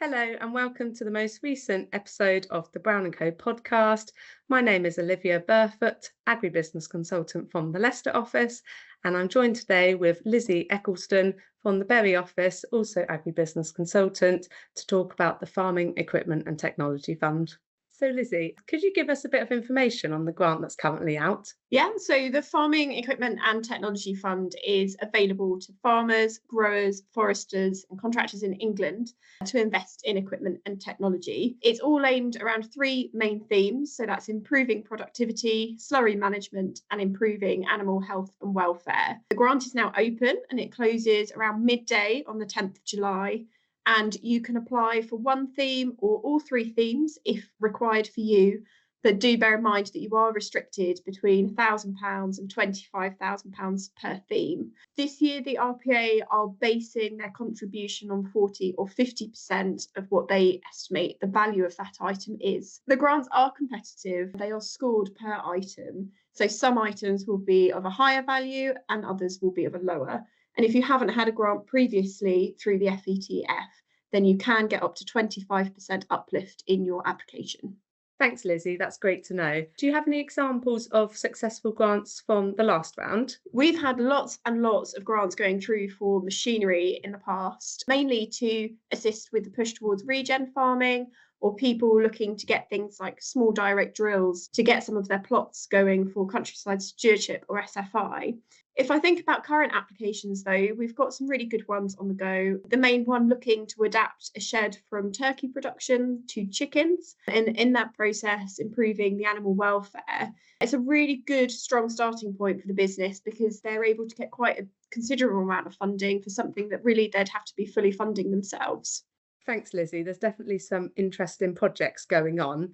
Hello and welcome to the most recent episode of the Brown&Co podcast. My name is Olivia Burfoot, Agri-Business Consultant from the Leicester office, and I'm joined today with Lizzie Ecclestone from the Bury office, also Agri-Business Consultant, to talk about the Farming Equipment and Technology Fund. So Lizzie, could you give us a bit of information on the grant that's currently out? Yeah, so the Farming Equipment and Technology Fund is available to farmers, growers, foresters, and contractors in England to invest in equipment and technology. It's all aimed around three main themes. So that's improving productivity, slurry management, and improving animal health and welfare. The grant is now open and it closes around midday on the 10th of July. And you can apply for one theme or all three themes if required for you. But do bear in mind that you are restricted between £1,000 and £25,000 per theme. This year, the RPA are basing their contribution on 40 or 50% of what they estimate the value of that item is. The grants are competitive. They are scored per item. So some items will be of a higher value and others will be of a lower. And if you haven't had a grant previously through the FETF, then you can get up to 25% uplift in your application. Thanks, Lizzie. That's great to know. Do you have any examples of successful grants from the last round? We've had lots and lots of grants going through for machinery in the past, mainly to assist with the push towards regen farming or people looking to get things like small direct drills to get some of their plots going for countryside stewardship or SFI. If I think about current applications, though, we've got some really good ones on the go. The main one looking to adapt a shed from turkey production to chickens, and in that process, improving the animal welfare. It's a really good, strong starting point for the business because they're able to get quite a considerable amount of funding for something that really they'd have to be fully funding themselves. Thanks, Lizzie. There's definitely some interesting projects going on.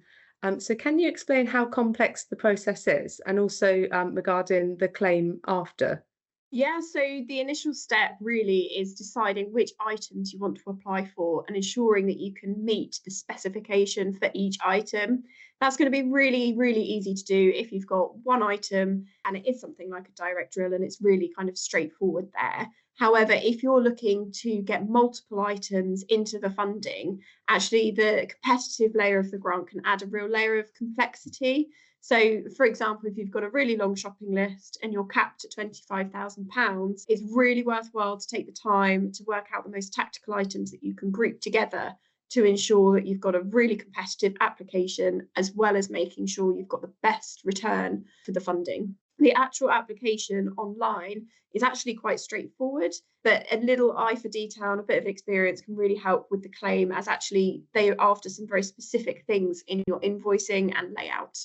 So can you explain how complex the process is and also regarding the claim after? Yeah, so the initial step really is deciding which items you want to apply for and ensuring that you can meet the specification for each item. That's going to be really, really easy to do if you've got one item and it is something like a direct drill and it's really kind of straightforward there. However, if you're looking to get multiple items into the funding, actually the competitive layer of the grant can add a real layer of complexity. So, for example, if you've got a really long shopping list and you're capped at £25,000, it's really worthwhile to take the time to work out the most tactical items that you can group together to ensure that you've got a really competitive application, as well as making sure you've got the best return for the funding. The actual application online is actually quite straightforward, but a little eye for detail and a bit of experience can really help with the claim, as actually they are after some very specific things in your invoicing and layout.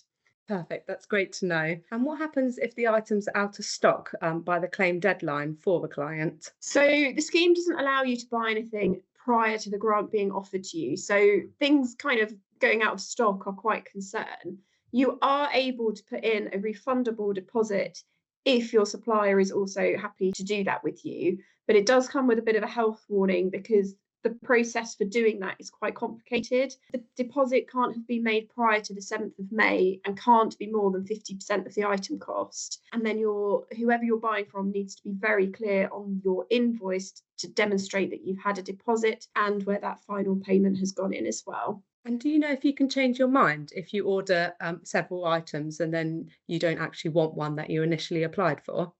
Perfect. That's great to know. And what happens if the items are out of stock by the claim deadline for the client? So the scheme doesn't allow you to buy anything prior to the grant being offered to you. So things kind of going out of stock are quite concerned. You are able to put in a refundable deposit if your supplier is also happy to do that with you. But it does come with a bit of a health warning because the process for doing that is quite complicated. The deposit can't have been made prior to the 7th of May and can't be more than 50% of the item cost. And then whoever you're buying from needs to be very clear on your invoice to demonstrate that you've had a deposit and where that final payment has gone in as well. And do you know if you can change your mind if you order several items and then you don't actually want one that you initially applied for?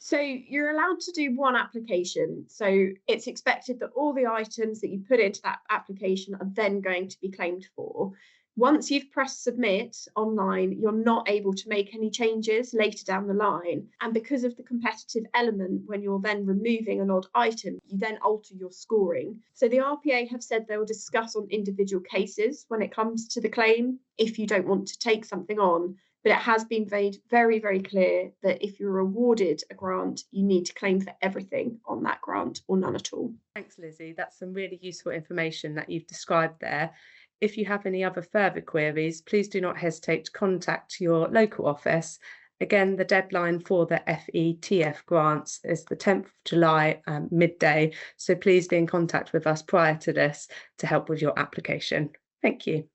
So you're allowed to do one application. So it's expected that all the items that you put into that application are then going to be claimed for. Once you've pressed submit online, you're not able to make any changes later down the line. And because of the competitive element, when you're then removing an odd item, you then alter your scoring. So the RPA have said they will discuss on individual cases when it comes to the claim if you don't want to take something on. But it has been made very, very clear that if you're awarded a grant, you need to claim for everything on that grant or none at all. Thanks, Lizzie. That's some really useful information that you've described there. If you have any other further queries, please do not hesitate to contact your local office. Again, the deadline for the FETF grants is the 10th of July, midday. So please be in contact with us prior to this to help with your application. Thank you.